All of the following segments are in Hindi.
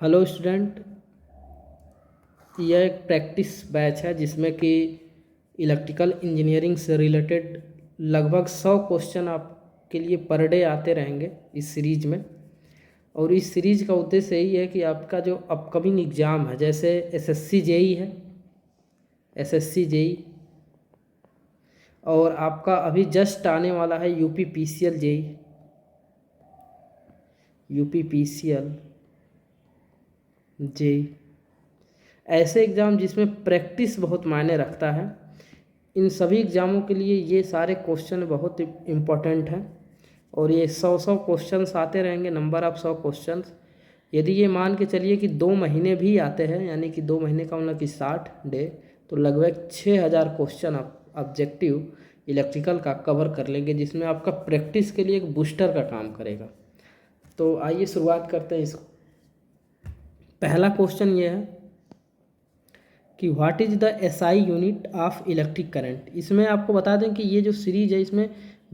हेलो स्टूडेंट, यह एक प्रैक्टिस बैच है जिसमें कि इलेक्ट्रिकल इंजीनियरिंग से रिलेटेड लगभग 100 क्वेश्चन आपके लिए पर डे आते रहेंगे इस सीरीज में। और इस सीरीज का उद्देश्य यही है कि आपका जो अपकमिंग एग्ज़ाम है, जैसे एसएससी जेई है, एसएससी जेई, और आपका अभी जस्ट आने वाला है UP PCL JE, UP PCL JE, ऐसे एग्ज़ाम जिसमें प्रैक्टिस बहुत मायने रखता है। इन सभी एग्ज़ामों के लिए ये सारे क्वेश्चन बहुत इम्पोर्टेंट हैं और ये 100 क्वेश्चंस आते रहेंगे, नंबर ऑफ़ 100 क्वेश्चंस। यदि ये मान के चलिए कि 2 महीने भी आते हैं, यानी कि 2 महीने का मतलब कि 60 डे, तो लगभग 6000 क्वेश्चन आप ऑब्जेक्टिव इलेक्ट्रिकल का कवर कर लेंगे, जिसमें आपका प्रैक्टिस के लिए एक बूस्टर का काम करेगा। तो आइए शुरुआत करते हैं इसको। पहला क्वेश्चन ये है कि what is the SI unit of electric current. इसमें आपको बता दें कि ये जो सीरीज है इसमें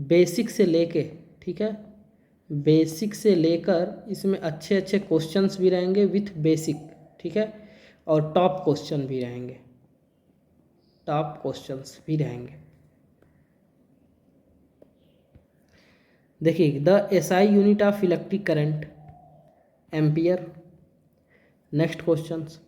बेसिक से लेके, ठीक है, बेसिक से लेकर इसमें अच्छे अच्छे क्वेश्चंस भी रहेंगे विथ बेसिक, ठीक है, और टॉप क्वेश्चन भी रहेंगे, टॉप क्वेश्चंस भी रहेंगे। देखिए, the SI unit of electric current ampere. Next questions,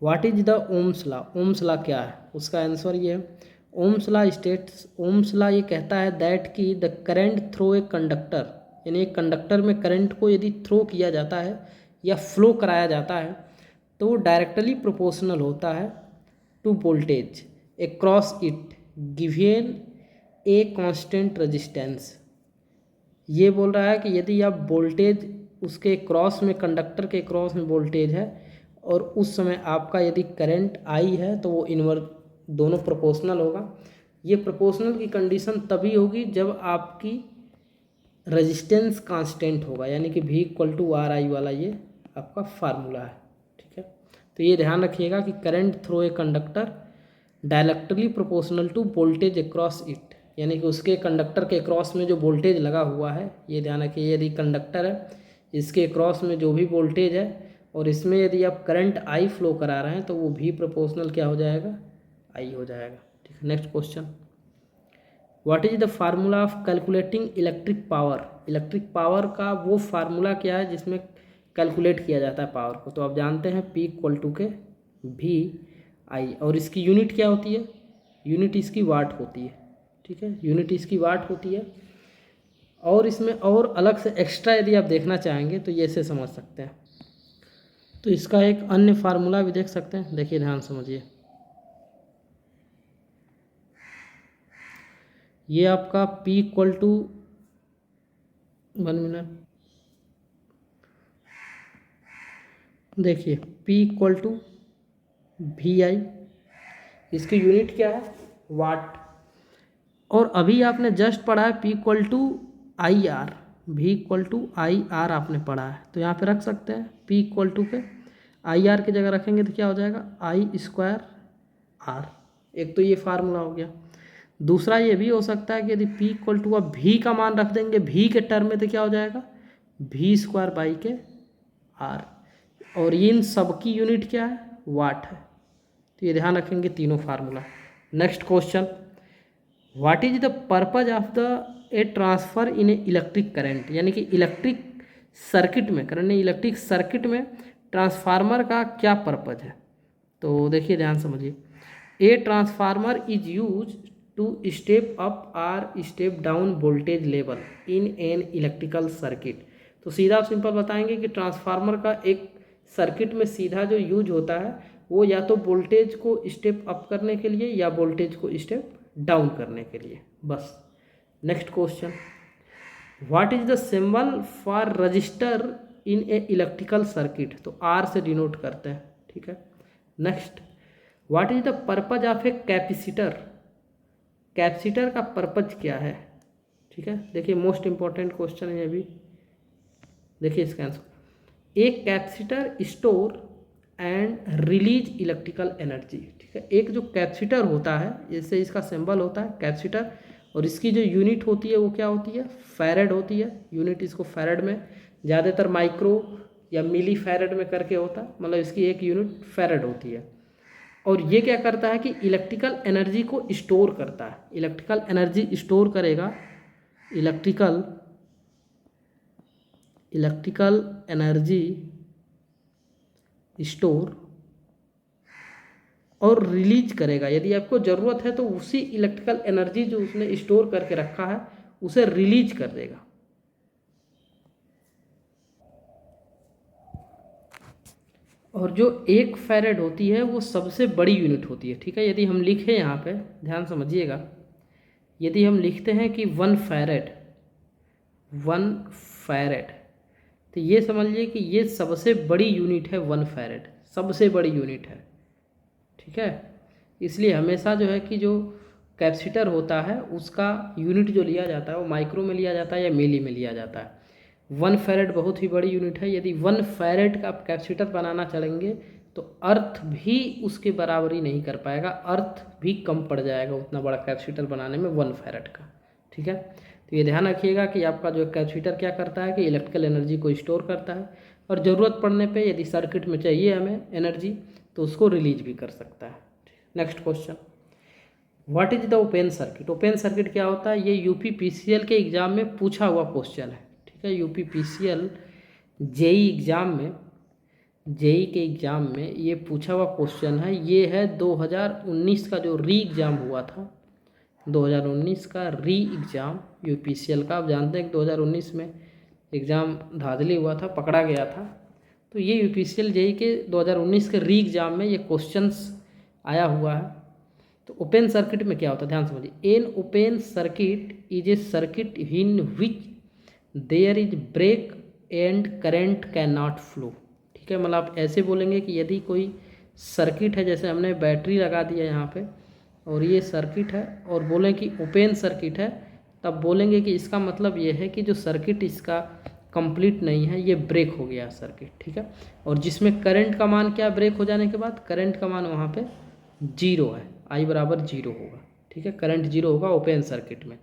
what is the Ohm's law. Ohm's law क्या है, उसका आंसर ये है, Ohm's law states, Ohm's law ये कहता है दैट कि the current through a conductor, यानी एक कंडक्टर में करंट को यदि थ्रो किया जाता है या फ्लो कराया जाता है तो वो डायरेक्टली प्रोपोर्शनल होता है to voltage across it given a constant resistance. ये बोल रहा है कि यदि आप वोल्टेज उसके क्रॉस में, कंडक्टर के क्रॉस में वोल्टेज है और उस समय आपका यदि करंट आई है तो वो इनवर्स, दोनों प्रोपोर्शनल होगा। ये प्रोपोर्शनल की कंडीशन तभी होगी जब आपकी रेजिस्टेंस कांस्टेंट होगा, यानी कि V = RI वाला ये आपका फार्मूला है, ठीक है। तो ये ध्यान रखिएगा कि current through a conductor directly proportional to voltage across it, यानी कि उसके कंडक्टर के क्रॉस में जो वोल्टेज लगा हुआ है, ये ध्यान रखिए, यदि कंडक्टर है इसके क्रॉस में जो भी वोल्टेज है और इसमें यदि आप करंट आई फ्लो करा रहे हैं तो वो भी प्रोपोर्शनल क्या हो जाएगा, आई हो जाएगा, ठीक है। Next question, what is the formula of calculating electric power. Electric power का वो फार्मूला क्या है जिसमें कैलकुलेट किया जाता है पावर को, तो आप जानते हैं P = VI, और इसकी यूनिट क्या होती है, यूनिट इसकी वाट होती है, ठीक है, यूनिट इसकी वाट होती है। और इसमें और अलग से एक्स्ट्रा यदि आप देखना चाहेंगे तो ये ऐसे समझ सकते हैं, तो इसका एक अन्य फार्मूला भी देख सकते हैं, देखिए ध्यान समझिए। ये आपका P = 1 मिनट, देखिए P = VI, इसकी यूनिट क्या है, वाट। और अभी आपने जस्ट पढ़ा है P = IR, V = IR आपने पढ़ा है, तो यहाँ पे रख सकते हैं P = पे IR की जगह रखेंगे तो क्या हो जाएगा, I²R। एक तो ये फार्मूला हो गया। दूसरा ये भी हो सकता है कि यदि P = आप V का मान रख देंगे V के टर्म में तो क्या हो जाएगा, V²/R, और इन सब की यूनिट क्या है, वाट है। तो ये ध्यान रखेंगे तीनों formula. Next question, what is the purpose of the a transfer in a electric current, यानी कि इलेक्ट्रिक सर्किट में, करंट इलेक्ट्रिक सर्किट में ट्रांसफार्मर का क्या पर्पज है। तो देखिए ध्यान समझिए, a transformer is use to step up और step down voltage level in an electrical circuit. तो सीधा सिंपल बताएंगे कि ट्रांसफार्मर का एक सर्किट में सीधा जो यूज होता है वो या तो वोल्टेज को स्टेप अप करने के लिए या वोल्टेज को स्टेप डाउन करने के लिए, बस। Next question, what is the symbol for register in a electrical circuit. तो R से डिनोट करते हैं, ठीक है। Next, what is the purpose of a capacitor. Capacitor का पर्पज क्या है, ठीक है। देखिए मोस्ट इंपॉर्टेंट क्वेश्चन है ये भी, देखिए इसका आंसर, एक capacitor store and release electrical energy, ठीक है। एक जो कैपेसिटर होता है, जैसे इसका सिंबल होता है कैपेसिटर, और इसकी जो यूनिट होती है वो क्या होती है, फैरेड होती है, यूनिट इसको फैरेड में, ज़्यादातर माइक्रो या मिली फैरेड में करके होता है, मतलब इसकी एक यूनिट फैरेड होती है। और ये क्या करता है कि इलेक्ट्रिकल एनर्जी को स्टोर करता है। इलेक्ट्रिकल एनर्जी स्टोर करेगा, इलेक्ट्रिकल एनर्जी स्टोर और रिलीज करेगा। यदि आपको ज़रूरत है तो उसी इलेक्ट्रिकल एनर्जी जो उसने स्टोर करके रखा है उसे रिलीज कर देगा। और जो एक फैरेड होती है वो सबसे बड़ी यूनिट होती है, ठीक है। यदि हम लिखें यहाँ पे, ध्यान समझिएगा, यदि हम लिखते हैं कि 1 फैरेड, तो ये समझिए कि ये सबसे बड़ी यूनिट है। 1 फैरेड सबसे बड़ी यूनिट है, ठीक है। इसलिए हमेशा जो है कि जो कैपेसिटर होता है उसका यूनिट जो लिया जाता है वो माइक्रो में लिया जाता है या मिली में लिया जाता है। 1 फैरेड बहुत ही बड़ी यूनिट है। यदि 1 फैरेड का आप कैपेसिटर बनाना चाहेंगे तो अर्थ भी उसके बराबरी नहीं कर पाएगा, अर्थ भी कम पड़ जाएगा उतना बड़ा कैपेसिटर बनाने में 1 फैरेड का, ठीक है। तो ये ध्यान रखिएगा कि आपका जो कैपेसिटर क्या करता है कि इलेक्ट्रिकल एनर्जी को स्टोर करता है और ज़रूरत पड़ने पे यदि सर्किट में चाहिए हमें एनर्जी तो उसको रिलीज भी कर सकता है। Next question, what is the open circuit. Open circuit क्या होता है, ये यूपी पीसीएल के एग्जाम में पूछा हुआ क्वेश्चन है, ठीक है। यूपी पीसीएल जेई एग्जाम में, जेई के एग्ज़ाम में ये पूछा हुआ क्वेश्चन है। ये है 2019 का जो री एग्ज़ाम हुआ था, 2019 का री एग्ज़ाम यूपीसीएल का। आप जानते हैं कि 2019 में एग्ज़ाम धांधली हुआ था, पकड़ा गया था। तो ये यूपीसीएल जेई के 2019 के री एग्ज़ाम में ये क्वेश्चंस आया हुआ है। तो ओपन सर्किट में क्या होता है, ध्यान समझिए। An open circuit is a circuit in which there is break and current can not flow, ठीक है। मतलब आप ऐसे बोलेंगे कि यदि कोई सर्किट है, जैसे हमने बैटरी लगा दिया यहाँ पे और ये सर्किट है, और बोलें कि ओपन सर्किट है, तब बोलेंगे कि इसका मतलब ये है कि जो सर्किट इसका कंप्लीट नहीं है, ये ब्रेक हो गया सर्किट, ठीक है। और जिसमें करंट का मान क्या, ब्रेक हो जाने के बाद करंट का मान वहाँ पे 0 है, I बराबर 0 होगा, ठीक है। करंट 0 होगा ओपन सर्किट में।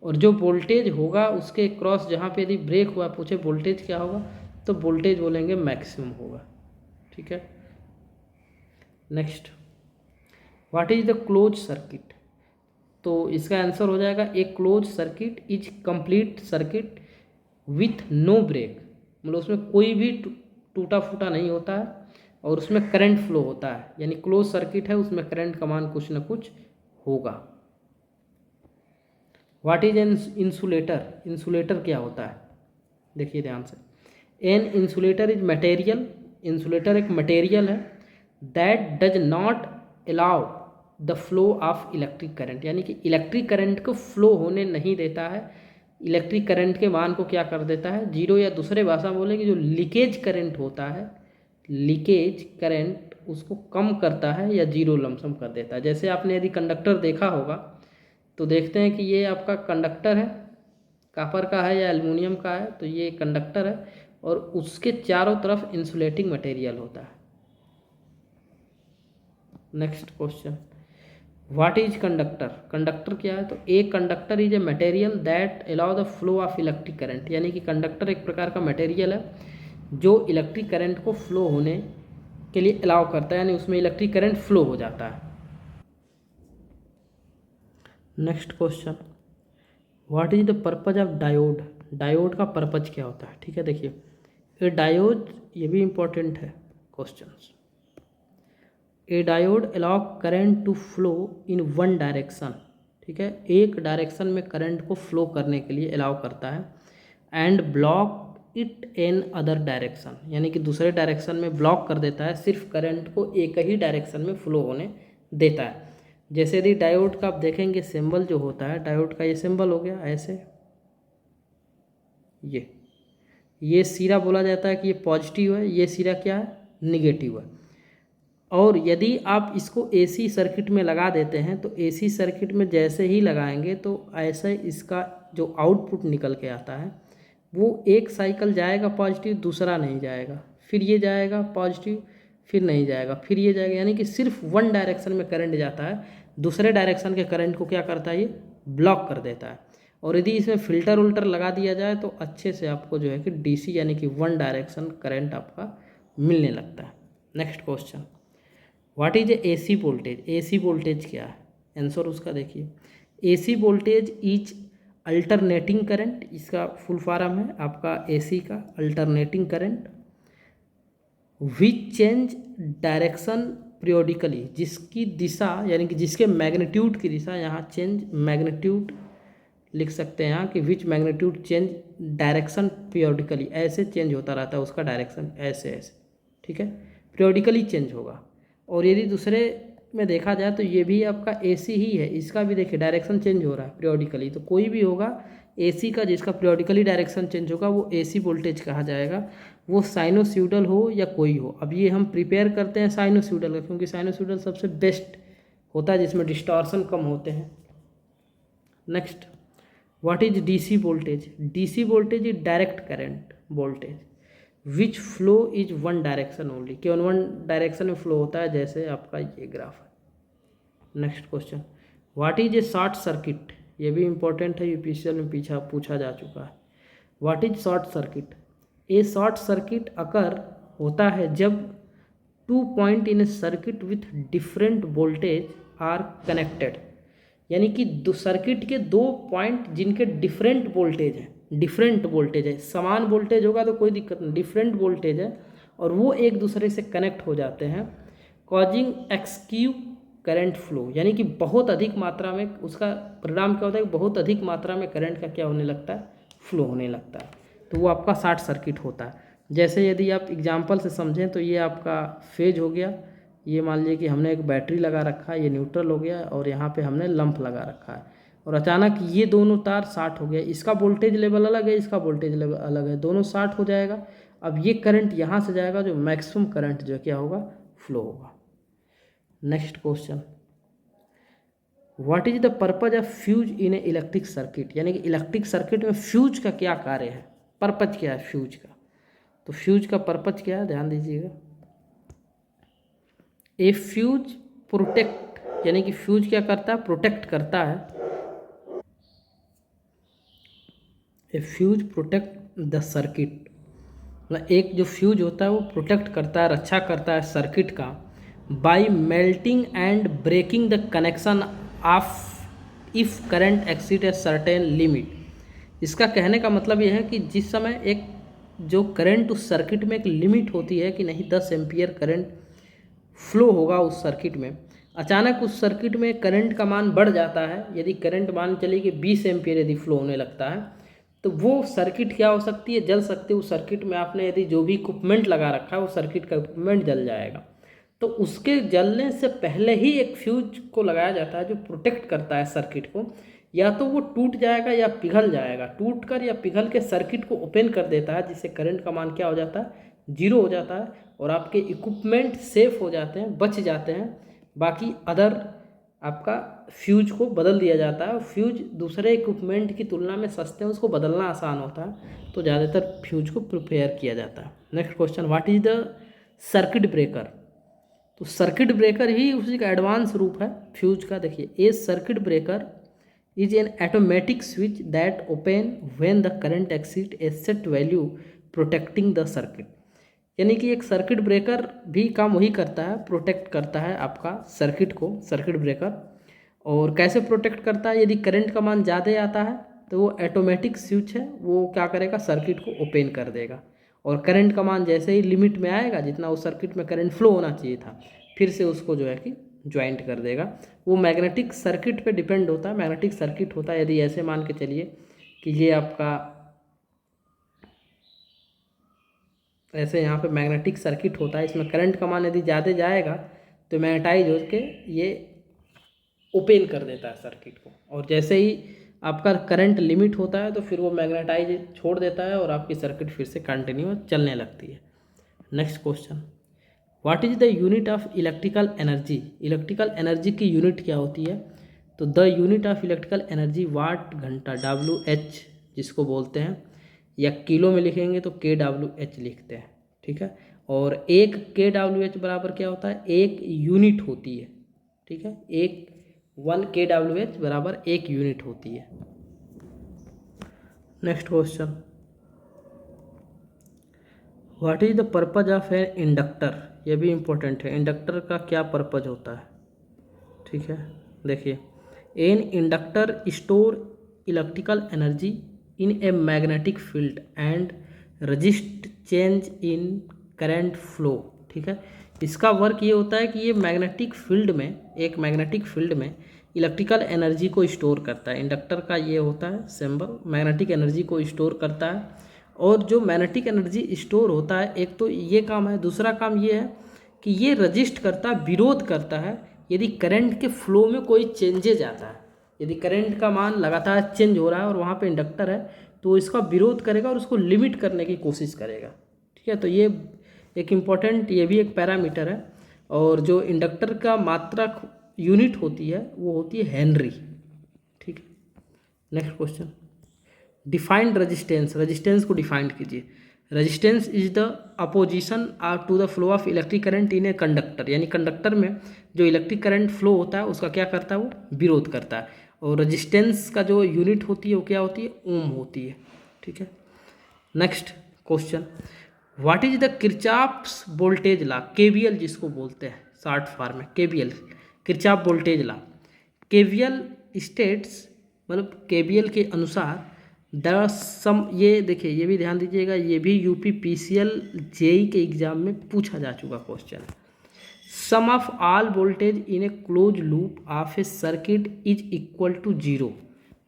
और जो वोल्टेज होगा उसके क्रॉस जहाँ पे यदि ब्रेक हुआ, पूछे वोल्टेज क्या होगा, तो वोल्टेज बोलेंगे मैक्सिमम होगा, ठीक है। Next, what is the close circuit. तो इसका आंसर हो जाएगा a close circuit is complete circuit with no break, मतलब उसमें कोई भी टूटा फूटा नहीं होता है और उसमें करंट फ्लो होता है, यानी क्लोज सर्किट है, उसमें करंट का मान कुछ ना कुछ होगा। What is an insulator. Insulator क्या होता है, देखिए ध्यान से। An insulator is material, insulator एक मटेरियल है that does not allow the flow of electric current, यानी कि इलेक्ट्रिक करंट को फ्लो होने नहीं देता है। इलेक्ट्रिक करंट के मान को क्या कर देता है, 0, या दूसरे भाषा में बोले कि जो लीकेज करंट होता है, लीकेज करंट उसको कम करता है या 0 लमसम कर देता है। जैसे आपने यदि कंडक्टर देखा होगा तो देखते हैं कि ये आपका कंडक्टर है, कापर का है या एल्युमिनियम का है, तो ये कंडक्टर है और उसके चारों तरफ इंसुलेटिंग मटेरियल होता है। Next question, what is conductor. Conductor क्या है, तो a conductor is a material that allow the flow of electric current, यानी कि कंडक्टर एक प्रकार का मटेरियल है जो इलेक्ट्रिक करंट को फ्लो होने के लिए अलाउ करता है, यानी उसमें इलेक्ट्रिक करंट फ्लो हो जाता है। Next question, what is the purpose of diode. Diode का पर्पज क्या होता है, ठीक है। देखिए ए डायोड, ये भी इम्पोर्टेंट है questions. A diode allow current to flow in one direction, ठीक है, एक डायरेक्शन में करंट को फ्लो करने के लिए अलाउ करता है। And block it in other direction, यानी कि दूसरे डायरेक्शन में ब्लॉक कर देता है, सिर्फ करंट को एक ही डायरेक्शन में फ्लो होने देता है। जैसे यदि डायोड का आप देखेंगे सिंबल जो होता है, डायोड का ये सिंबल हो गया ऐसे, ये सिरा बोला जाता है कि ये पॉजिटिव है, ये सिरा क्या है, निगेटिव है। और यदि आप इसको एसी सर्किट में लगा देते हैं तो एसी सर्किट में जैसे ही लगाएंगे तो ऐसे इसका जो आउटपुट निकल के आता है वो एक साइकिल जाएगा पॉजिटिव, दूसरा नहीं जाएगा, फिर ये जाएगा पॉजिटिव, फिर नहीं जाएगा, फिर ये जाएगा, यानी कि सिर्फ वन डायरेक्शन में करंट जाता है, दूसरे डायरेक्शन के करंट को क्या करता है, ये ब्लॉक कर देता है। और यदि इसमें फ़िल्टर उल्टर लगा दिया जाए तो अच्छे से आपको जो है कि डीसी यानी कि वन डायरेक्शन करंट आपका मिलने लगता है। Next question, what is AC voltage? AC voltage क्या है? आंसर उसका देखिए, AC voltage is alternating current, इसका फुल फॉर्म है आपका एसी का alternating current, which change direction periodically, जिसकी दिशा यानी कि जिसके मैग्नीट्यूड की दिशा, यहाँ चेंज मैग्नीट्यूड लिख सकते हैं यहाँ कि विच मैग्नीट्यूड चेंज डायरेक्शन पीरियोडिकली, ऐसे चेंज होता रहता है उसका डायरेक्शन, ऐसे ऐसे, ठीक है, पीरियोडिकली चेंज होगा। और यदि दूसरे में देखा जाए तो ये भी आपका एसी ही है, इसका भी देखिए डायरेक्शन चेंज हो रहा है पीरियोडिकली, तो कोई भी होगा एसी का जिसका पीरियोडिकली डायरेक्शन चेंज होगा वो एसी वोल्टेज कहा जाएगा, वो साइनोस्यूडल हो या कोई हो। अब ये हम प्रिपेयर करते हैं साइनोस्यूडल का, क्योंकि साइनोस्यूडल सबसे बेस्ट होता है जिसमें डिस्टॉर्शन कम होते हैं। Next, what is DC voltage? DC voltage is direct current voltage which flow is one direction only, केवल वन डायरेक्शन में फ्लो होता है, जैसे आपका ये ग्राफ है। Next question, what is A short circuit? ये भी इंपॉर्टेंट है, यूपीएससी में पीछा पूछा जा चुका है। What is short circuit? A short circuit occur होता है जब 2 point in a circuit with different voltage are connected, यानी कि दो सर्किट के 2 पॉइंट जिनके डिफरेंट वोल्टेज है, डिफरेंट वोल्टेज है, समान वोल्टेज होगा तो कोई दिक्कत नहीं, डिफरेंट वोल्टेज है और वो एक दूसरे से कनेक्ट हो जाते हैं, कॉजिंग एक्सक्यू करंट फ्लो, यानी कि बहुत अधिक मात्रा में, उसका परिणाम क्या होता है कि बहुत अधिक मात्रा में करंट का क्या होने लगता है, फ्लो होने लगता है, तो वो आपका शॉर्ट सर्किट होता है। जैसे यदि आप एग्जाम्पल से समझें तो ये आपका फेज हो गया, ये मान लीजिए कि हमने एक बैटरी लगा रखा है, ये न्यूट्रल हो गया और यहाँ पे हमने लंप लगा रखा है, और अचानक ये दोनों तार शॉर्ट हो गया, इसका वोल्टेज लेवल अलग है, इसका वोल्टेज लेवल अलग है, दोनों शॉर्ट हो जाएगा। अब ये करंट यहाँ से जाएगा, जो मैक्सिमम करंट जो क्या होगा, फ्लो होगा। Next question, what is the purpose of fuse in a electric circuit, यानी कि इलेक्ट्रिक सर्किट में फ्यूज का क्या कार्य है, पर्पज क्या है फ्यूज का? तो फ्यूज का पर्पज क्या है, ध्यान दीजिएगा। ए फ्यूज प्रोटेक्ट, यानी कि फ्यूज क्या करता है, प्रोटेक्ट करता है, a fuse protect the circuit, मतलब एक जो फ्यूज होता है वो प्रोटेक्ट करता है, रक्षा करता है सर्किट का, by melting and breaking the connection of if current exceed a certain limit. इसका कहने का मतलब यह है कि जिस समय एक जो करंट उस सर्किट में एक लिमिट होती है कि नहीं 10 एम्पियर करंट फ्लो होगा उस सर्किट में, अचानक उस सर्किट में करंट का मान बढ़ जाता है, यदि करंट मान चलिए कि 20 एम्पियर यदि फ्लो होने लगता है, तो वो सर्किट क्या हो सकती है, जल सकती है। उस सर्किट में आपने यदि जो भी इक्विपमेंट लगा रखा है वो सर्किट का इक्विपमेंट जल जाएगा, तो उसके जलने से पहले ही एक फ्यूज को लगाया जाता है जो प्रोटेक्ट करता है सर्किट को, या तो वो टूट जाएगा या पिघल जाएगा, टूट कर या पिघल के सर्किट को ओपन कर देता है, जिससे करंट का मान क्या हो जाता है, 0 हो जाता है और आपके इक्विपमेंट सेफ हो जाते हैं, बच जाते हैं। बाकी अदर आपका फ्यूज को बदल दिया जाता है, फ्यूज दूसरे इक्विपमेंट की तुलना में सस्ते हैं, उसको बदलना आसान होता है, तो ज़्यादातर फ्यूज को प्रिपेयर किया जाता है। Next question, what is the circuit breaker? तो सर्किट ब्रेकर ही उसी का एडवांस रूप है फ्यूज का। देखिए, a circuit breaker is an automatic switch that open when the current exceed a set value protecting the circuit, यानी कि एक सर्किट ब्रेकर भी काम वही करता है, प्रोटेक्ट करता है आपका सर्किट को, सर्किट ब्रेकर। और कैसे प्रोटेक्ट करता है, यदि करंट का मान ज़्यादा आता है तो वो ऑटोमेटिक स्विच है, वो क्या करेगा, सर्किट को ओपन कर देगा, और करंट का मान जैसे ही लिमिट में आएगा, जितना उस सर्किट में करंट फ्लो होना चाहिए था, फिर से उसको जो है कि ज्वाइंट कर देगा। वो मैग्नेटिक सर्किट पे डिपेंड होता है, मैग्नेटिक सर्किट होता है। यदि ऐसे मान के चलिए कि ये आपका ऐसे यहाँ पे मैग्नेटिक सर्किट होता है, इसमें करंट का मान यदि ज़्यादा जाएगा तो मैग्नेटाइज होकर ये ओपन कर देता है सर्किट को, और जैसे ही आपका करंट लिमिट होता है तो फिर वो मैग्नेटाइज छोड़ देता है और आपकी सर्किट फिर से कंटिन्यू चलने लगती है। Next question, what is the unit of electrical energy? Electrical energy की यूनिट क्या होती है? तो the unit of electrical energy watt घंटा, WH जिसको बोलते हैं, या किलो में लिखेंगे तो kWh लिखते हैं, ठीक है। और एक kWh बराबर क्या होता है, एक यूनिट होती है, ठीक है, एक 1 kWh बराबर 1 यूनिट होती है। Next question, what is the purpose of A inductor. ये भी इम्पोर्टेंट है, इंडक्टर का क्या पर्पज होता है। ठीक है, देखिए, an inductor store electrical energy in a magnetic field and resist change in current flow. ठीक है, इसका वर्क ये होता है कि ये मैग्नेटिक फील्ड में, एक मैग्नेटिक फील्ड में इलेक्ट्रिकल एनर्जी को स्टोर करता है। इंडक्टर का ये होता है सिंबल, मैग्नेटिक एनर्जी को स्टोर करता है। और जो मैग्नेटिक एनर्जी स्टोर होता है, एक तो ये काम है, दूसरा काम ये है कि ये रजिस्ट करता है, विरोध करता है यदि करंट के फ्लो में कोई चेंजेज आता है। यदि करंट का मान लगातार चेंज हो रहा है और वहाँ पे इंडक्टर है, तो इसका विरोध करेगा और उसको लिमिट करने की कोशिश करेगा। ठीक है, तो ये एक इम्पॉर्टेंट, ये भी एक पैरामीटर है। और जो इंडक्टर का मात्रक यूनिट होती है वो होती है हेनरी। ठीक है, next question, defined resistance. Resistance को डिफाइंड कीजिए। Resistance is the opposition to the flow of electric current in a conductor, यानी कंडक्टर में जो इलेक्ट्रिक करंट फ्लो होता है उसका क्या करता है, वो विरोध करता है। और रेजिस्टेंस का जो यूनिट होती है वो क्या होती है, ओम होती है। ठीक है, next question, what is the Kirchhoff's voltage law. KVL जिसको बोलते हैं शॉर्ट फॉर्म में, KVL, Kirchhoff voltage law. KVL states, मतलब केवीएल के अनुसार द सम, ये देखिए, ये भी ध्यान दीजिएगा, ये भी यूपी पीसीएल जेई के एग्जाम में पूछा जा चुका क्वेश्चन है। Sum of all voltage in a close loop of a circuit is equal to zero.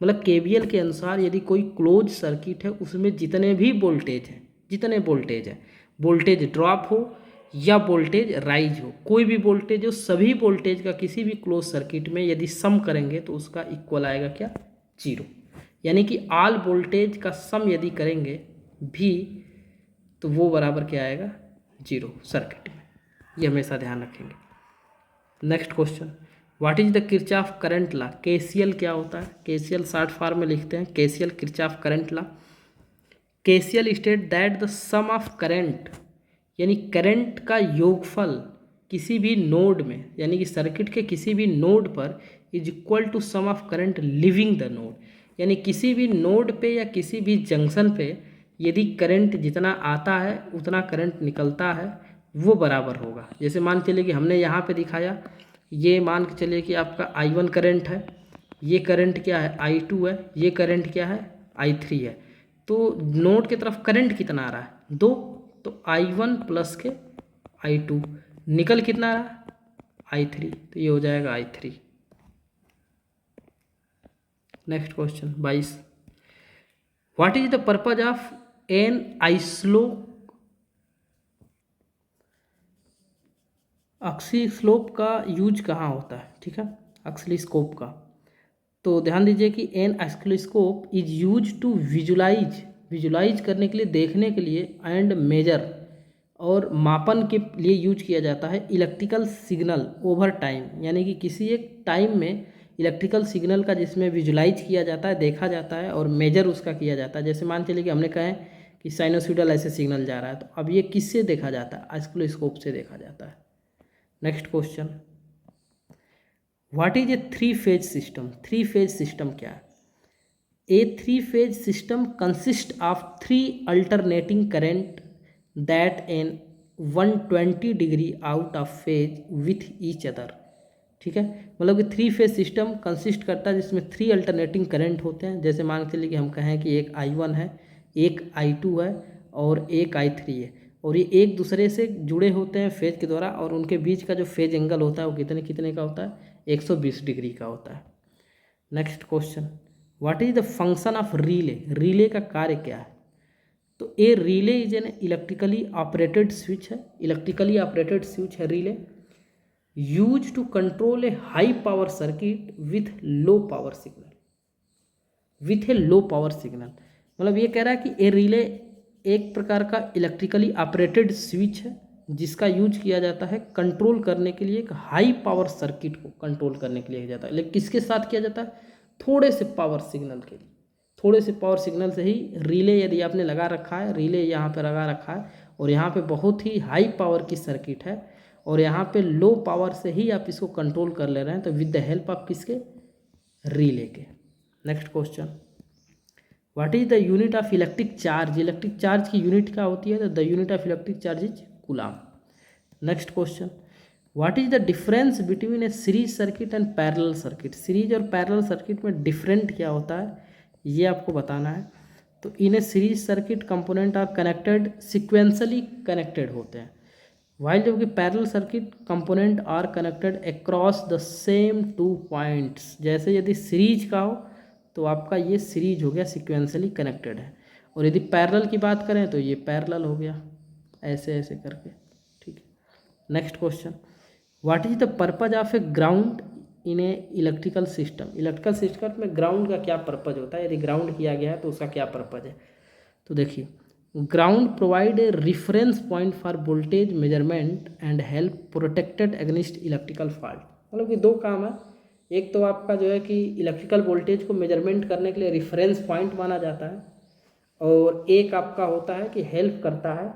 मतलब केवीएल के अनुसार यदि कोई क्लोज सर्किट है उसमें जितने भी वोल्टेज हैं, जितने वोल्टेज है, वोल्टेज ड्रॉप हो या वोल्टेज राइज हो, कोई भी वोल्टेज हो, सभी वोल्टेज का किसी भी क्लोज सर्किट में यदि सम करेंगे तो उसका इक्वल आएगा क्या, जीरो। यानी कि ऑल वोल्टेज का सम यदि करेंगे भी तो वो बराबर क्या आएगा, जीरो सर्किट में। ये हमेशा ध्यान रखेंगे। Next question, what is the Kirchhoff current law. KCL क्या होता है, केसीएल शॉर्ट फॉर्म में लिखते हैं, KCL Kirchhoff current law. KCL state that the sum of current, यानी करंट का योगफल किसी भी नोड में, यानी कि सर्किट के किसी भी नोड पर is equal to sum of current leaving the node. यानी किसी भी नोड पे या किसी भी जंक्शन पे यदि करंट जितना आता है उतना करंट निकलता है वो बराबर होगा। जैसे मान चलिए कि हमने यहाँ पे दिखाया, ये मान के चलिए कि आपका I1 करंट है, ये करंट क्या है I2 है, ये करंट क्या है I3 है। तो नोड की तरफ करंट कितना आ रहा है, 2, तो I1 प्लस के I2, निकल कितना आ रहा है I3, तो ये हो जाएगा I3। Next question 22, what is the purpose of an ऑक्सीस्लोप का यूज कहाँ होता है। ठीक है, ऑक्सीस्कोप का, तो ध्यान दीजिए कि an oscilloscope is use to visualize करने के लिए, देखने के लिए, एंड मेजर और मापन के लिए यूज किया जाता है इलेक्ट्रिकल सिग्नल ओवर टाइम। यानी कि किसी एक टाइम में इलेक्ट्रिकल सिग्नल का जिसमें विजुलाइज किया जाता है, देखा जाता है और मेजर उसका किया जाता है। जैसे मान चलिए कि हमने कहा कि साइनोसॉइडल ऐसे सिग्नल जा रहा है, तो अब ये किससे देखा जाता है, ऑस्किलोस्कोप से देखा जाता है। Next question, what is a three phase system. Three phase system क्या है। A three phase system consist of 3 alternating current that an 120 degree out of phase with each other. ठीक है, मतलब कि 3 फेज सिस्टम कंसिस्ट करता है जिसमें 3 अल्टरनेटिंग करंट होते हैं। जैसे मान के चलिए कि हम कहें कि एक I1 है, एक I2 है और एक I3 है, और ये एक दूसरे से जुड़े होते हैं फेज के द्वारा, और उनके बीच का जो फेज एंगल होता है वो कितने कितने का होता है, 120 डिग्री का होता है। Next question, what is the function of relay. Relay का कार्य क्या है। तो a relay is an electrically operated switch है, इलेक्ट्रिकली ऑपरेटेड स्विच है relay, use to control a high power circuit with low power signal, with a low power signal. मतलब ये कह रहा है कि ए रिले एक प्रकार का इलेक्ट्रिकली ऑपरेटेड स्विच है जिसका यूज किया जाता है कंट्रोल करने के लिए, एक हाई पावर सर्किट को कंट्रोल करने के लिए किया जाता है। लेकिन किसके साथ किया जाता है, थोड़े से पावर सिग्नल के लिए, थोड़े से पावर सिग्नल से ही रिले यदि आपने लगा रखा है, रिले यहाँ पे लगा रखा है और यहाँ पे बहुत ही हाई पावर की सर्किट है और यहाँ पे लो पावर से ही आप इसको कंट्रोल कर ले रहे हैं, तो विद द हेल्प ऑफ किसके, रिले के। Next question, what is the unit of electric charge, electric charge की यूनिट क्या होती है, तो the unit of electric charge is coulomb. Next question, what is the difference between a series circuit and parallel circuit, series और पैरेलल सर्किट में डिफरेंट क्या होता है ये आपको बताना है। तो in a series circuit component are connected sequentially connected होते हैं, वाइल जबकि parallel circuit component are connected across the same two points. जैसे यदि सीरीज का हो तो आपका ये सीरीज हो गया, सिक्वेंसली कनेक्टेड है, और यदि पैरेलल की बात करें तो ये पैरेलल हो गया, ऐसे ऐसे करके। ठीक है, next question, what is the purpose of A ground in a electrical system, electrical system में ग्राउंड का क्या पर्पज होता है, यदि ग्राउंड किया गया है तो उसका क्या पर्पज है। तो देखिए, ground provide a reference point for voltage measurement and help protected against electrical fault. मतलब कि दो काम है, एक तो आपका जो है कि इलेक्ट्रिकल वोल्टेज को मेजरमेंट करने के लिए रिफरेंस पॉइंट माना जाता है, और एक आपका होता है कि हेल्प करता है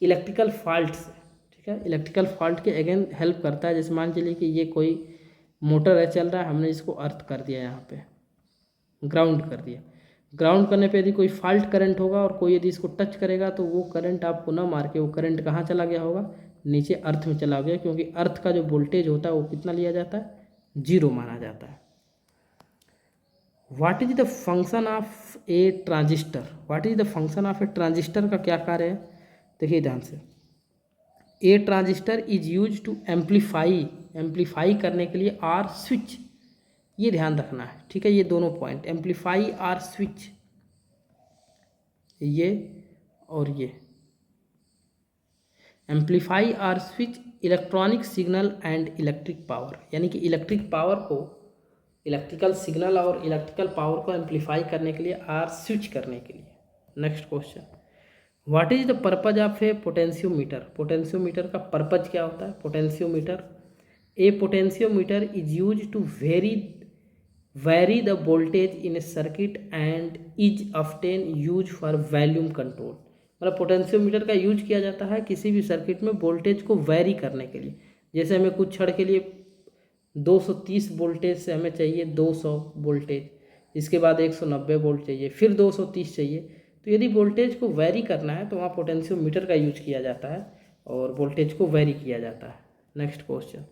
इलेक्ट्रिकल फॉल्ट से। ठीक है, इलेक्ट्रिकल फॉल्ट के अगेन हेल्प करता है। जैसे मान चलिए कि ये कोई मोटर है चल रहा है, हमने इसको अर्थ कर दिया, यहाँ पे ग्राउंड कर दिया, ग्राउंड करने पे यदि कोई फॉल्ट करंट होगा और कोई यदि इसको टच करेगा तो वो करंट आपको ना मार के वो करंट कहाँ चला गया होगा, नीचे अर्थ में चला गया, क्योंकि अर्थ का जो वोल्टेज होता है वो कितना लिया जाता है, 0 माना जाता है। What is the function of a transistor, what is the function of a transistor का क्या कार्य है, देखिए ध्यान से। A transistor is use to amplify करने के लिए आर स्विच, ये ध्यान रखना है। ठीक है, ये दोनों पॉइंट, एम्पलीफाई आर स्विच, ये और ये, amplify or switch electronic signal and electric power, यानी कि इलेक्ट्रिक पावर को, इलेक्ट्रिकल सिग्नल और इलेक्ट्रिकल पावर को एम्पलीफाई करने के लिए, आर स्विच करने के लिए। Next question, what is the purpose of a potentiometer, potentiometer का पर्पज क्या होता है। Potentiometer, a potentiometer is use to vary the voltage in a circuit and is often used for volume control. मतलब पोटेंशियोमीटर का यूज किया जाता है किसी भी सर्किट में वोल्टेज को वैरी करने के लिए। जैसे हमें कुछ क्षण के लिए 230 वोल्टेज से हमें चाहिए 200 वोल्टेज, इसके बाद 190 वोल्ट चाहिए, फिर 230 चाहिए, तो यदि वोल्टेज को वैरी करना है तो वहाँ पोटेंशियोमीटर का यूज किया जाता है और वोल्टेज को वैरी किया जाता है। Next question,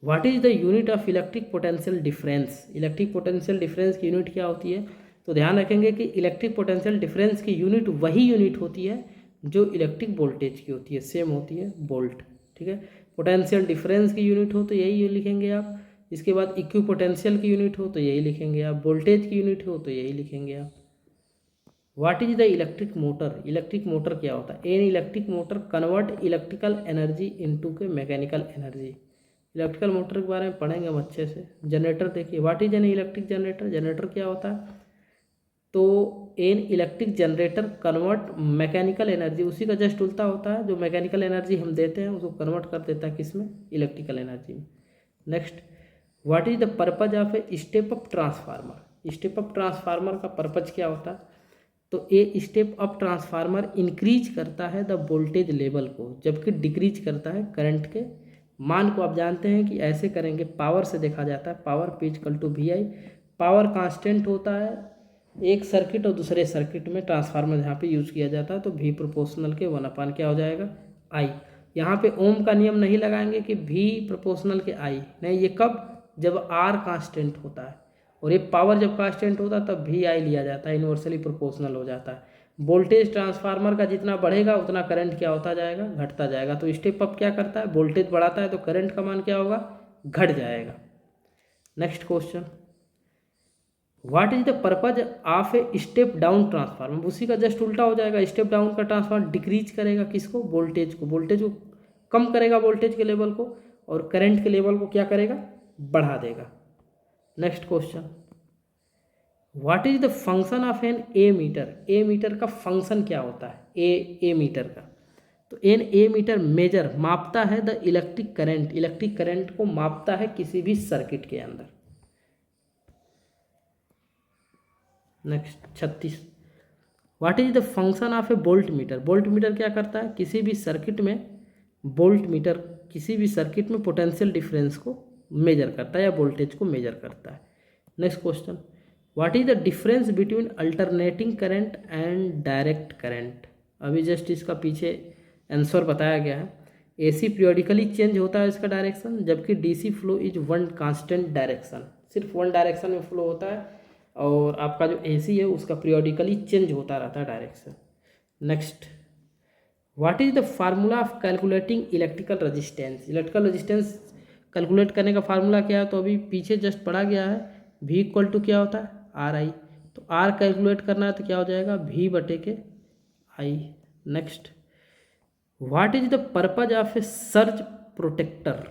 what is the unit of electric potential difference, electric potential difference की यूनिट क्या होती है। तो ध्यान रखेंगे कि इलेक्ट्रिक पोटेंशियल डिफरेंस की यूनिट वही यूनिट होती है जो इलेक्ट्रिक वोल्टेज की होती है, सेम होती है, वोल्ट। ठीक है, पोटेंशियल डिफरेंस की यूनिट हो तो यही लिखेंगे आप, इसके बाद इक्वी पोटेंशियल की यूनिट हो तो यही लिखेंगे आप, वोल्टेज की यूनिट हो तो यही लिखेंगे आप। What is the electric motor, electric motor क्या होता है। An electric motor convert electrical energy into के मैकेनिकल एनर्जी, इलेक्ट्रिकल मोटर के बारे में पढ़ेंगे हम अच्छे से। जनरेटर देखिए, what is an electric generator, generator क्या होता है। तो an electric generator convert mechanical energy, उसी का जस्ट उल्टा होता है, जो मैकेनिकल एनर्जी हम देते हैं उसको कन्वर्ट कर देता है किस में, इलेक्ट्रिकल एनर्जी में। Next, what is the purpose of a step up transformer, step up transformer का पर्पज क्या होता है। तो a step up transformer increase करता है द वोल्टेज लेवल को, जबकि डिक्रीज करता है करंट के मान को। आप जानते हैं कि ऐसे करेंगे, पावर से देखा जाता है, power P equal to VI, power constant होता है एक सर्किट और दूसरे सर्किट में, ट्रांसफार्मर यहाँ पे यूज़ किया जाता है, तो V प्रोपोर्शनल के 1/, क्या हो जाएगा, I। यहाँ पे ओम का नियम नहीं लगाएंगे कि V प्रोपोर्शनल के I, नहीं, ये कब, जब R कांस्टेंट होता है, और ये पावर जब कांस्टेंट होता है तब VI लिया जाता है, इन्वर्सली प्रोपोर्शनल हो जाता है। वोल्टेज ट्रांसफार्मर का जितना बढ़ेगा उतना करंट क्या होता जाएगा, घटता जाएगा। तो स्टेप अप क्या करता है, वोल्टेज बढ़ाता है तो करंट का मान क्या होगा, घट जाएगा। Next question, what is the purpose of a step down transformer, उसी का जस्ट उल्टा हो जाएगा। स्टेप डाउन का ट्रांसफार्मर डिक्रीज करेगा किसको, वोल्टेज को, वोल्टेज को कम करेगा, वोल्टेज के लेवल को, और करंट के लेवल को क्या करेगा, बढ़ा देगा। Next question, what is the function of an ammeter, ammeter का फंक्शन क्या होता है, ए मीटर का। तो एन ए मीटर मेजर, मापता है the electric current, electric current को मापता है किसी भी सर्किट के अंदर। Next 36, what is the function of A volt meter, volt meter क्या करता है, किसी भी सर्किट में, वोल्ट मीटर किसी भी सर्किट में पोटेंशियल डिफरेंस को मेजर करता है या वोल्टेज को मेजर करता है। Next question, what is the difference between alternating current and direct current? अभी जस्ट इसका पीछे आंसर बताया गया है। एसी पीरियोडिकली चेंज होता है इसका डायरेक्शन, जबकि DC flow is one constant direction, सिर्फ वन डायरेक्शन में फ्लो होता है। और आपका जो एसी है उसका पीरियोडिकली चेंज होता रहता है direction. Next, what is the formula of calculating electrical resistance? Electrical resistance calculate करने का फार्मूला क्या है? तो अभी पीछे जस्ट पढ़ा गया है, V इक्वल टू क्या होता है? आर आई। तो आर कैलकुलेट करना है तो क्या हो जाएगा? V बटे के आई। Next, what is the purpose of a surge protector?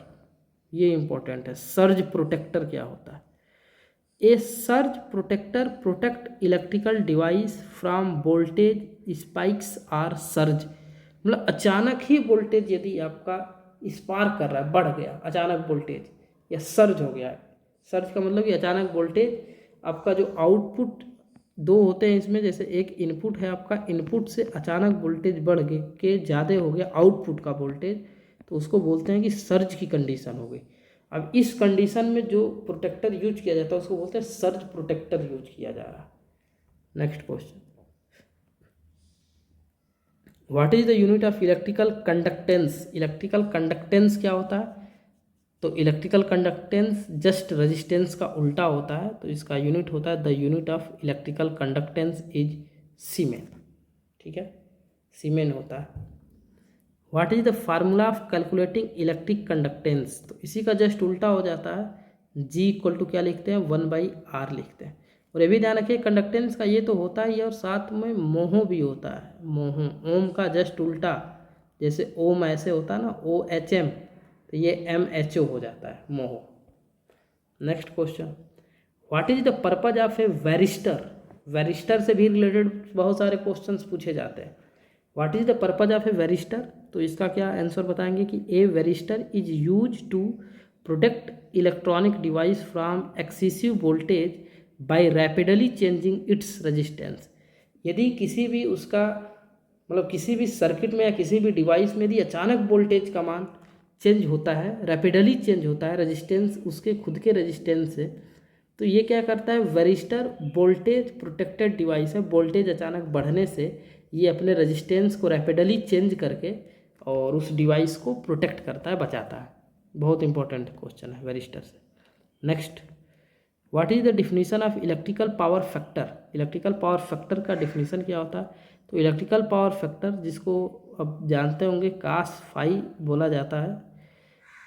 ये इंपॉर्टेंट है, सर्ज प्रोटेक्टर क्या होता है? A surge protector protect electrical device from voltage spikes or surge. मतलब अचानक ही वोल्टेज यदि आपका स्पार्क कर रहा है, बढ़ गया अचानक वोल्टेज या सर्ज हो गया है। सर्ज का मतलब कि अचानक वोल्टेज, आपका जो आउटपुट दो होते हैं इसमें, जैसे एक इनपुट है आपका, इनपुट से अचानक वोल्टेज बढ़ के ज़्यादा हो गया आउटपुट का वोल्टेज, तो उसको बोलते हैं कि सर्ज की कंडीशन हो गई। अब इस कंडीशन में जो प्रोटेक्टर यूज किया जाता है उसको बोलते हैं सर्ज प्रोटेक्टर यूज किया जा रहा है। Next question, what is the unit of electrical conductance? Electrical conductance क्या होता है? तो इलेक्ट्रिकल कंडक्टेंस जस्ट रेजिस्टेंस का उल्टा होता है, तो इसका यूनिट होता है, the unit of electrical conductance is siemens. ठीक है, सीमेन होता है। What is the formula of calculating electric conductance? तो इसी का जस्ट उल्टा हो जाता है, G इक्वल टू क्या लिखते हैं? 1/R लिखते हैं। और ये भी ध्यान रखिए, कंडक्टेंस का ये तो होता ही है और साथ में मोहो भी होता है। मोहो ओम का जस्ट उल्टा, जैसे ओम ऐसे होता है ना, OHM, तो ये MHO हो जाता है, mho. Next question, what is the purpose of a varistor? Varistor से भी रिलेटेड बहुत सारे क्वेश्चंस पूछे जाते हैं। What is the purpose of a varistor? तो इसका क्या आंसर बताएंगे कि a varistor is use to protect electronic device from excessive voltage by rapidly changing its resistance. यदि किसी भी उसका मतलब किसी भी सर्किट में या किसी भी डिवाइस में यदि अचानक वोल्टेज का मान चेंज होता है, रैपिडली चेंज होता है रेजिस्टेंस उसके खुद के रेजिस्टेंस से, तो ये क्या करता है? वेरिस्टर वोल्टेज प्रोटेक्टेड डिवाइस है, वोल्टेज अचानक बढ़ने से ये अपने रेजिस्टेंस को रैपिडली चेंज करके और उस डिवाइस को प्रोटेक्ट करता है, बचाता है। बहुत इंपॉर्टेंट क्वेश्चन है वेरिस्टर से। Next, what is the definition of electrical power factor? Electrical power factor का डिफिनीशन क्या होता है? तो इलेक्ट्रिकल पावर फैक्टर, जिसको अब जानते होंगे कास फाई बोला जाता है,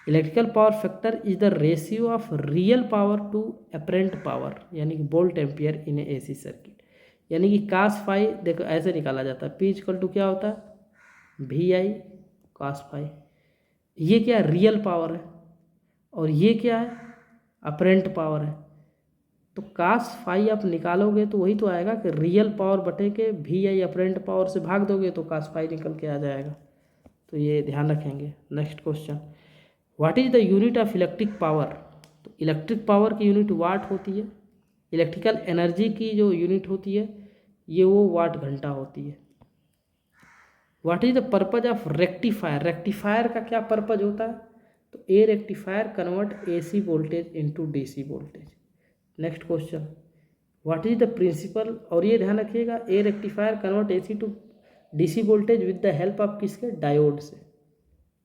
electrical power factor is the ratio of real power to apparent power, यानी कि volt ampere in AC circuit. यानी कि कास फाई देखो ऐसे निकाला जाता है, P इक्वल टू क्या होता है? VI cos phi. ये क्या है? रियल पावर है, और ये क्या है? अपरेंट पावर है। तो कास फाई आप निकालोगे तो वही तो आएगा कि रियल पावर बटे के VI अपरेंट पावर से भाग दोगे तो कास फाई निकल के आ जाएगा। तो ये ध्यान रखेंगे। Next question, what is the unit of electric power? तो इलेक्ट्रिक पावर की यूनिट वाट होती है। इलेक्ट्रिकल एनर्जी की जो यूनिट होती है ये वो वाट घंटा होती है। What is the purpose of rectifier? Rectifier का क्या पर्पज होता है? तो a rectifier convert AC voltage into DC voltage. Next question, what is the principle? और ये ध्यान रखिएगा, a rectifier convert AC to DC voltage with the help of किसके? डायोड से।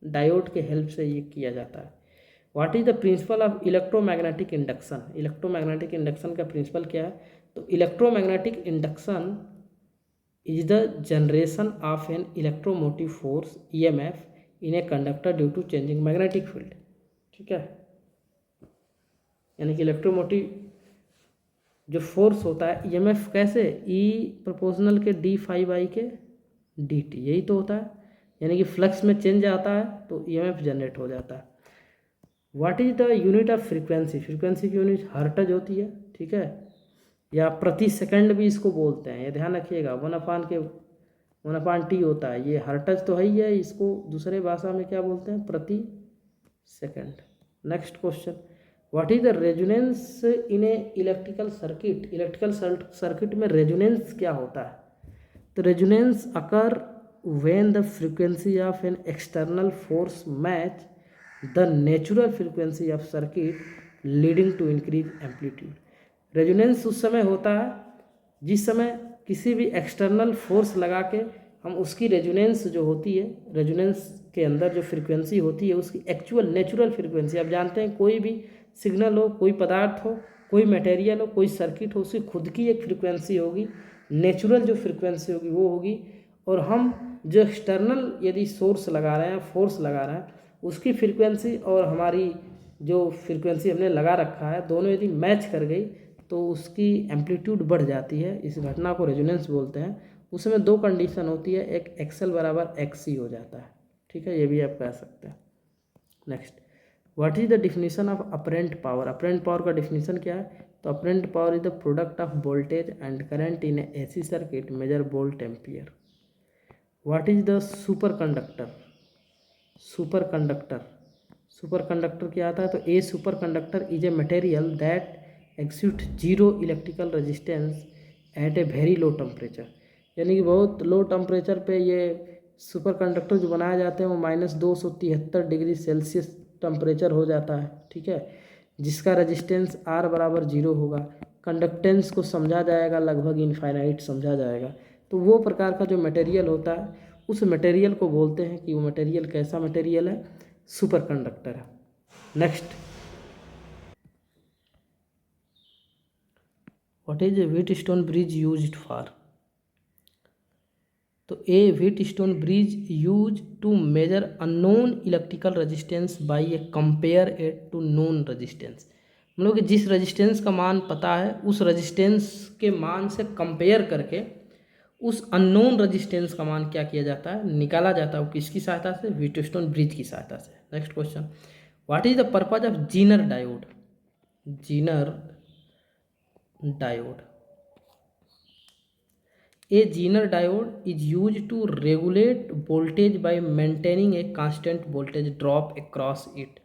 डायोड के हेल्प से ये किया जाता है। What is the principle of electromagnetic induction? Electromagnetic induction का प्रिंसिपल क्या है? तो electromagnetic induction is the generation of an electromotive force EMF in a conductor due to changing magnetic field. ठीक है, यानी कि इलेक्ट्रोमोटिव जो फोर्स होता है EMF कैसे? E प्रोपोर्शनल के d∅ यही तो होता है, यानी कि फ्लक्स में चेंज आता है तो EMF जनरेट हो जाता है। What is the unit of frequency? Frequency की यूनिट हर्ट्ज होती है। ठीक है, या प्रति सेकंड भी इसको बोलते हैं, ये ध्यान रखिएगा। 1/T होता है, ये हर्ट्ज तो है ही है, इसको दूसरे भाषा में क्या बोलते हैं? प्रति second. Next question, what is the resonance in a electrical circuit? Electrical circuit में रेजोनेंस क्या होता है? तो resonance occur when the frequency of an external force match the natural frequency of circuit leading to increase amplitude. Resonance उस समय होता है जिस समय किसी भी एक्सटर्नल फोर्स लगा के हम उसकी रेजोनेंस जो होती है, रेजोनेंस के अंदर जो फ्रीक्वेंसी होती है उसकी एक्चुअल नेचुरल फ्रीक्वेंसी, आप जानते हैं कोई भी सिग्नल हो, कोई पदार्थ हो, कोई मटेरियल हो, कोई सर्किट हो, उसकी खुद की एक फ्रीक्वेंसी होगी, नेचुरल जो फ्रीक्वेंसी होगी वो होगी। और हम जो एक्सटर्नल यदि सोर्स लगा रहे हैं, फोर्स लगा रहे हैं, उसकी फ्रीक्वेंसी और हमारी जो फ्रीक्वेंसी हमने लगा रखा है दोनों यदि मैच कर गई तो उसकी एम्पलीट्यूड बढ़ जाती है। इस घटना को रेजोनेंस बोलते हैं। उसमें दो कंडीशन होती है, एक एक्सएल बराबर एक्सी हो जाता है, ठीक है, ये भी आप कह सकते हैं। Next, what is the definition of apparent power? Apparent power का डिफिनीशन क्या है? तो apparent power is the product of voltage and current in AC circuit measure volt ampere. What is the superconductor? Superconductor, superconductor क्या आता है? तो a superconductor is a material that exhibit zero electrical resistance at a very low temperature. यानी कि बहुत लो टेम्परेचर पे ये सुपर कंडक्टर जो बनाए जाते हैं वो -273 डिग्री सेल्सियस टेम्परेचर हो जाता है, ठीक है, जिसका रेजिस्टेंस आर बराबर 0 होगा। कंडक्टेंस को समझा जाएगा लगभग इनफाइनाइट समझा जाएगा। तो वो प्रकार का जो मटेरियल होता है उस मटेरियल को बोलते हैं कि वो मटेरियल कैसा मटेरियल है? सुपर कंडक्टर है। Next, what is a Wheatstone bridge used for? तो a Wheatstone bridge use to measure unknown electrical resistance by a compare it to known resistance. मतलब कि जिस रेजिस्टेंस का मान पता है उस रेजिस्टेंस के मान से कंपेयर करके उस अननोन रेजिस्टेंस का मान क्या किया जाता है? निकाला जाता है। वो किसकी सहायता से? व्हीटस्टोन ब्रिज की सहायता से। Next question, what is the purpose of Zener diode? Zener diode, a Zener diode is use to regulate voltage by maintaining a constant voltage drop across it.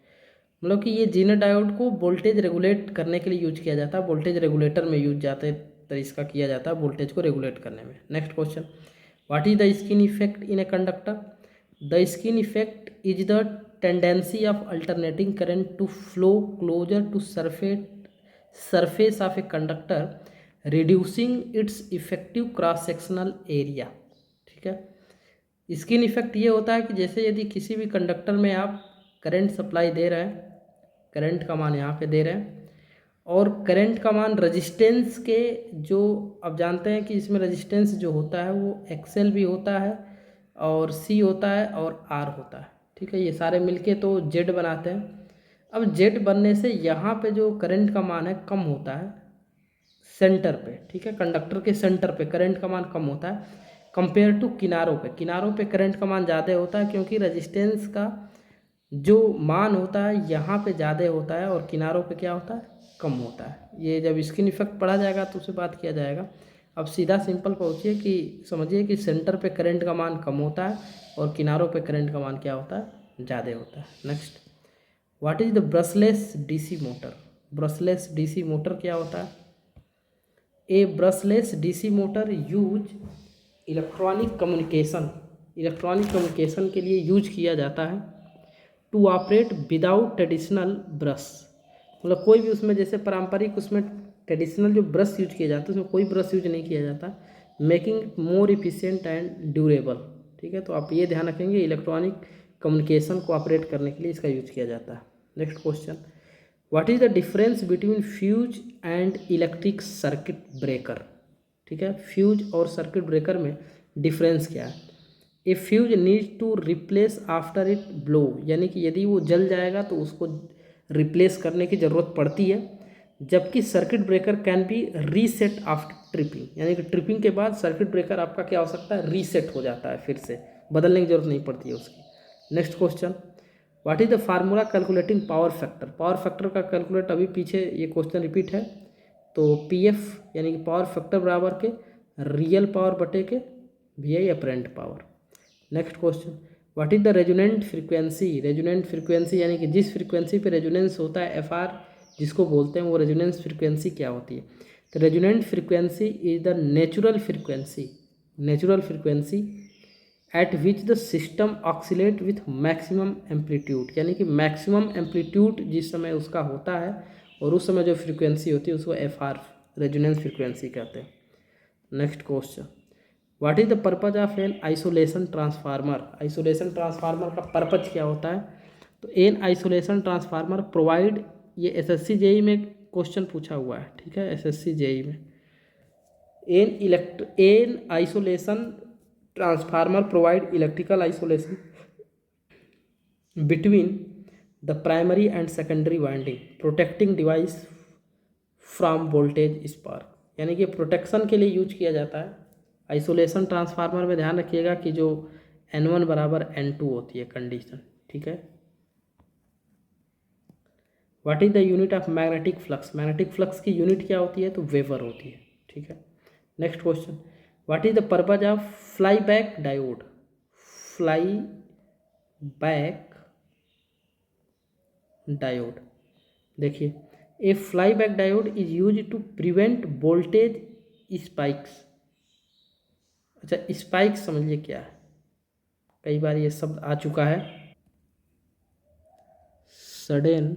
मतलब कि ये जीनर डायोड को वोल्टेज रेगुलेट करने के लिए यूज किया जाता है, वोल्टेज रेगुलेटर में यूज जाते तो इसका किया जाता है वोल्टेज को रेगुलेट करने में। Next question, what is the skin effect in a conductor? The skin effect is the tendency of alternating current to flow closer to surface of a conductor reducing its effective cross sectional area, ठीक है। स्किन इफेक्ट ये होता है कि जैसे यदि किसी भी कंडक्टर में आप करंट सप्लाई दे रहे हैं, करंट का मान यहाँ पे दे रहे हैं और करंट का मान रेजिस्टेंस के जो आप जानते हैं कि इसमें रेजिस्टेंस जो होता है वो एक्सएल भी होता है और सी होता है और आर होता है, ठीक है, ये सारे मिलके तो जेड बनाते हैं। अब जेड बनने से यहाँ पे जो करंट का मान है कम होता है सेंटर पे, ठीक है, कंडक्टर के सेंटर पे करंट का मान कम होता है कंपेयर टू किनारों पे। किनारों पे करंट का मान ज़्यादा होता है क्योंकि रेजिस्टेंस का जो मान होता है यहाँ पे ज़्यादा होता है और किनारों पे क्या होता है? कम होता है। ये जब स्किन इफेक्ट पढ़ा जाएगा तो उसे बात किया जाएगा। अब सीधा सिंपल पहुँचिए कि समझिए कि सेंटर पे करंट का मान कम होता है और किनारों पे करंट का मान क्या होता है? ज़्यादा होता है। Next, what is the brushless DC motor? Brushless DC motor क्या होता है? A brushless DC motor use electronic communication के लिए यूज किया जाता है to operate without traditional brush. मतलब कोई भी उसमें जैसे पारंपरिक उसमें ट्रेडिशनल जो ब्रश यूज किया जाता है उसमें कोई ब्रश यूज नहीं किया जाता, making more efficient and durable, ठीक है। तो आप ये ध्यान रखेंगे इलेक्ट्रॉनिक कम्युनिकेशन को ऑपरेट करने के लिए इसका यूज किया जाता है। Next question, what is the difference between fuse and electric circuit breaker? ठीक है, फ्यूज और सर्किट ब्रेकर में डिफरेंस क्या है? A fuse need to replace after it blow, यानी कि यदि वो जल जाएगा तो उसको रिप्लेस करने की ज़रूरत पड़ती है, जबकि circuit breaker can be reset after tripping, यानी कि ट्रिपिंग के बाद सर्किट ब्रेकर आपका क्या हो सकता है? रीसेट हो जाता है, फिर से बदलने की जरूरत नहीं पड़ती है उसकी। Next question, what is the formula calculating power factor? Power factor का कैलकुलेट अभी पीछे ये क्वेश्चन रिपीट है, तो पीएफ यानी कि पावर फैक्टर बराबर के रियल पावर बटे के वी apparent power. Next question, what is the resonant frequency? Resonant frequency यानी कि जिस फ्रीक्वेंसी पे रेजोनेंस होता है एफआर जिसको बोलते हैं, वो रेजोनेंस फ्रीक्वेंसी क्या होती है? तो resonant frequency is the natural frequency eight which the system oxalate with maximum amplitude, यानी कि मैक्सिमम एम्पलीट्यूड जिस समय उसका होता है और उस समय जो फ्रीक्वेंसी होती है उसको एफआर रेजोनेंस फ्रीक्वेंसी कहते हैं। Next question, what is the purpose of an isolation transformer? Isolation transformer का पर्पज क्या होता है? तो एन आइसोलेशन ट्रांसफार्मर प्रोवाइड, ये एसएससी जेई में क्वेश्चन पूछा हुआ है, ठीक है, एसएससी जेई में। An isolation transformer provide electrical isolation between the primary and secondary winding, protecting device from voltage spark, यानी कि प्रोटेक्शन के लिए यूज किया जाता है। आइसोलेशन ट्रांसफार्मर में ध्यान रखिएगा कि जो N1 बराबर N2 होती है कंडीशन, ठीक है। What is the unit of magnetic flux? Magnetic flux की यूनिट क्या होती है? तो वेबर होती है, ठीक है। Next question, what is the purpose of fly back diode? Fly back diode, देखिए, a fly back diode is use to prevent voltage spikes. अच्छा, स्पाइक्स समझिए क्या है, कई बार ये शब्द आ चुका है। सडन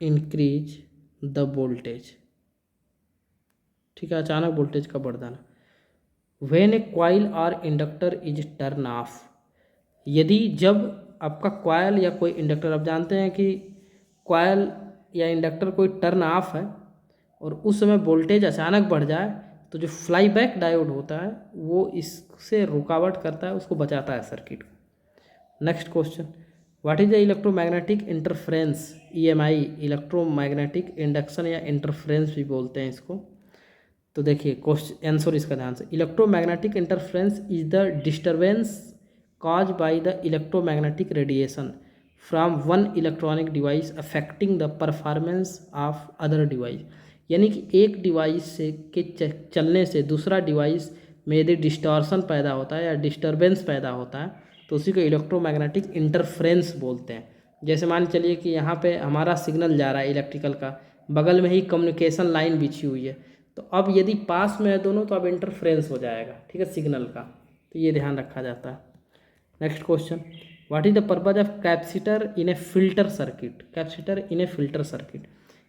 इंक्रीज द वोल्टेज, ठीक है, अचानक वोल्टेज का बढ़ जाना। व्हेन ए क्वाइल और इंडक्टर इज टर्न ऑफ, यदि जब आपका क्वाइल या कोई इंडक्टर, आप जानते हैं कि क्वाइल या इंडक्टर कोई टर्न ऑफ है और उस समय वोल्टेज अचानक बढ़ जाए, तो जो फ्लाई बैक डायोड होता है वो इससे रुकावट करता है, उसको बचाता है सर्किट को। Next question, what is the electromagnetic interference? EMI, electromagnetic induction या इंटरफ्रेंस भी बोलते हैं इसको। तो देखिए क्वेश्चन आंसर इसका ध्यान से, electromagnetic interference is the disturbance caused by the electromagnetic radiation from one electronic device affecting the performance of other device, यानी कि एक डिवाइस से के चलने से दूसरा डिवाइस में यदि डिस्टॉर्शन पैदा होता है या डिस्टर्बेंस पैदा होता है तो उसी को इलेक्ट्रोमैग्नेटिक इंटरफ्रेंस बोलते हैं। जैसे मान चलिए कि यहाँ पे हमारा सिग्नल जा रहा है इलेक्ट्रिकल का, बगल में ही कम्युनिकेशन लाइन बिछी हुई है, तो अब यदि पास में है दोनों तो अब इंटरफ्रेंस हो जाएगा, ठीक है, सिग्नल का, तो ये ध्यान रखा जाता है। Next question, what is the purpose of capacitor in a filter circuit? Capacitor in a filter circuit,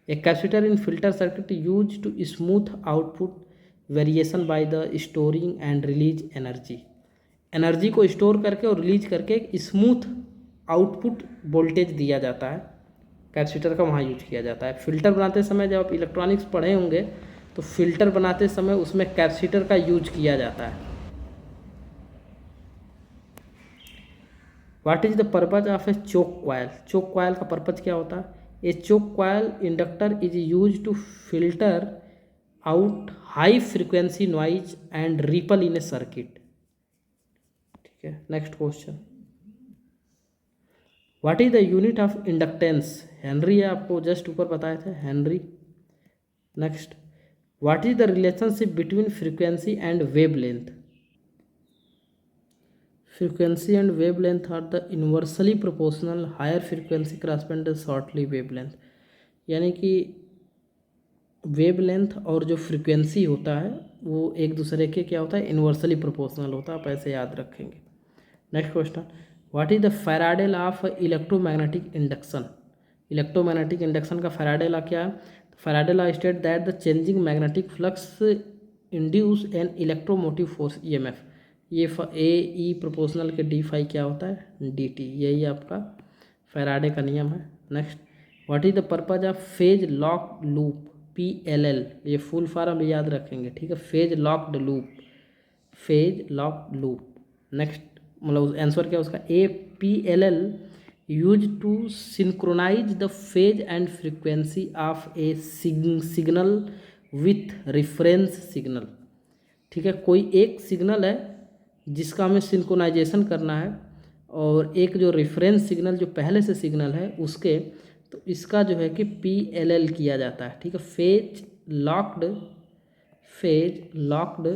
a capacitor in filter circuit use to smooth output variation by the storing and release energy, energy को स्टोर करके और रिलीज करके एक स्मूथ आउटपुट वोल्टेज दिया जाता है, कैपेसिटर का वहाँ यूज किया जाता है। फिल्टर बनाते समय, जब आप इलेक्ट्रॉनिक्स पढ़े होंगे तो फिल्टर बनाते समय उसमें कैपेसिटर का यूज किया जाता है। What is the purpose of a choke coil? Choke coil का पर्पज क्या होता है? A choke coil inductor is use to filter out high frequency noise and ripple in a circuit, ठीक है। Next question, what is the unit of inductance? Henry, आपको जस्ट ऊपर बताए थे, henry. Next, what is the relationship between frequency and wave length? Frequency and wavelength are the inversely proportional, higher frequency corresponds shortly wavelength, यानी कि वेवलेंथ और जो फ्रीक्वेंसी होता है वो एक दूसरे के क्या होता है, इन्वर्सली प्रोपोर्शनल होता है, आप ऐसे याद रखेंगे। Next question, what is the Faraday law of electromagnetic induction? Electromagnetic induction का फैराडे लॉ क्या है? Faraday law state that the changing magnetic flux induce N electromotive force EMF, ये ए ई प्रोपोर्शनल के डी फाई क्या होता है, डी टी, यही आपका फैराडे का नियम है। Next, what is the purpose of phase lock loop? PLL, ये फुल फॉर्म भी याद रखेंगे, ठीक है, phase locked loop, phase lock loop. Next, मतलब आंसर क्या उसका, APLL use to synchronize the phase and frequency of a signal with reference signal, ठीक है, कोई एक सिग्नल है जिसका हमें सिंक्रोनाइजेशन करना है और एक जो रेफरेंस सिग्नल जो पहले से सिग्नल है उसके, तो इसका जो है कि PLL किया जाता है, ठीक है, फेज लॉक्ड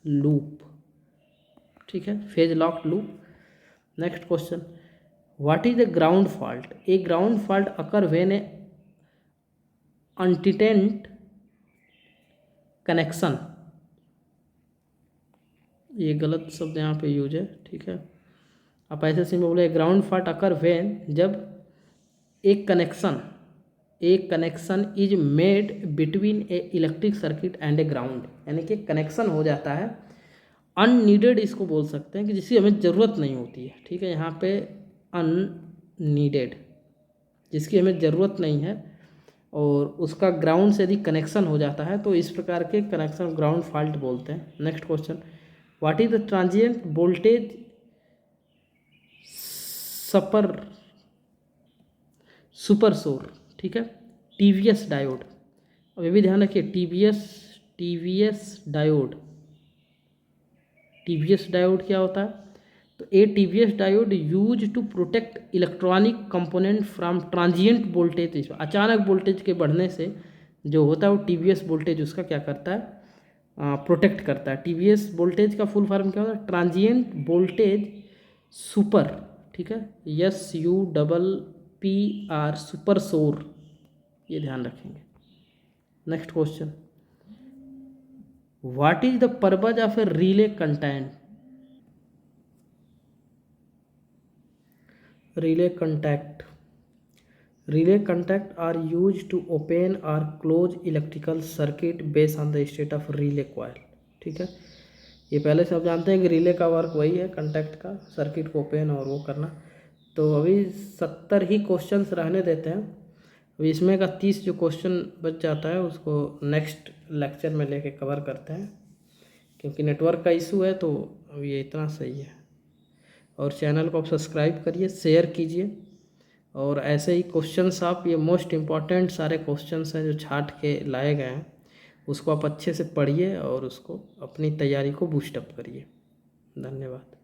लूप, ठीक है, phase locked loop. Next question, what is the ground fault? A ground fault occur when a unintended connection, ये गलत शब्द यहाँ पे यूज है, ठीक है, आप ऐसे सिंपल बोले ग्राउंड फॉल्ट अकर व्हेन, जब एक connection A connection is made between A electric circuit and A ground, यानी कि कनेक्शन हो जाता है अननीडेड, इसको बोल सकते हैं कि जिसकी हमें ज़रूरत नहीं होती है। ठीक है, यहाँ पे अननीडेड, जिसकी हमें ज़रूरत नहीं है, और उसका ग्राउंड से यदि कनेक्शन हो जाता है तो इस प्रकार के कनेक्शन ग्राउंड फॉल्ट बोलते हैं। Next question, what is the transient voltage super सोर। ठीक है, टीवीएस डायोड। अब ये भी ध्यान रखिए, टीवीएस डायोड क्या होता है? तो a TVS diode use to protect electronic component from transient voltage. अचानक वोल्टेज के बढ़ने से जो होता है वो टीवीएस वोल्टेज उसका क्या करता है, प्रोटेक्ट करता है। टीवीएस वोल्टेज का फुल फॉर्म क्या होता है? Transient voltage super. ठीक है, SUPPR, सुपर सोर, ये ध्यान रखेंगे। Next question, what is the purpose of A relay content? Relay contact are used to open or close electrical circuit based on the state of relay coil। ठीक है, ये पहले से आप जानते हैं कि रिले का वर्क वही है, कंटैक्ट का, सर्किट को ओपन और वो करना। तो अभी 70 ही क्वेश्चंस रहने देते हैं। अभी इसमें का 30 जो क्वेश्चन बच जाता है उसको नेक्स्ट लेक्चर में लेके कवर करते हैं, क्योंकि नेटवर्क का इशू है तो अब ये इतना सही है। और चैनल को आप सब्सक्राइब करिए, शेयर कीजिए, और ऐसे ही क्वेश्चंस आप, ये मोस्ट इम्पॉर्टेंट सारे क्वेश्चंस हैं जो छाट के लाए गए हैं, उसको आप अच्छे से पढ़िए और उसको अपनी तैयारी को बूस्टअप करिए। धन्यवाद।